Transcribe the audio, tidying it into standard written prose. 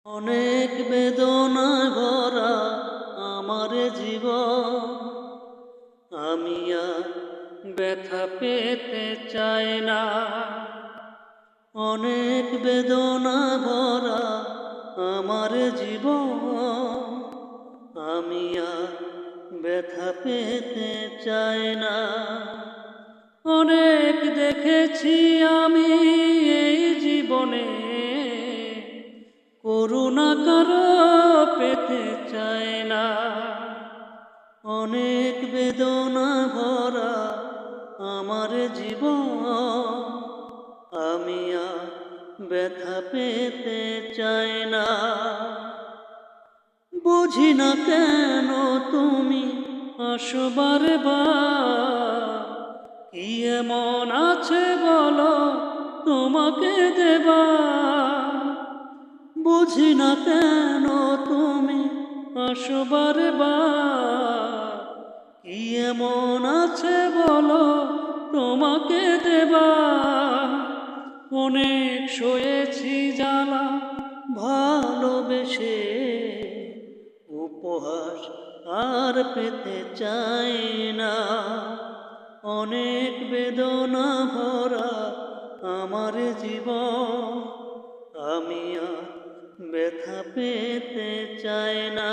অনেক বেদনায় ভরা আমার জীবন, আমি আর ব্যথা পেতে চাই না। অনেক বেদনা ভরা আমার জীবন, আমি আর ব্যথা পেতে চাই না। অনেক দেখেছি আমি এই জীবনে, করুণা কারো পেতে চাই না। অনেক বেদনা ভরা আমার জীবন, আমি আর ব্যথা পেতে চাই না। বুঝি না কেন তুমি আসো বারে বার, কি এমন আছে বলো তোমাকে দেবা। বুঝি না কেন তুমি আসো বারে বার, কি এমন আছে বলো তোমাকে দেবা। অনেক সয়েছি জ্বালা ভালোবেসে, উপহাস আর পেতে চাই না। অনেক বেদনা ভরা আমার জীবন, আমি আর ব্যথা পেতে চাই না।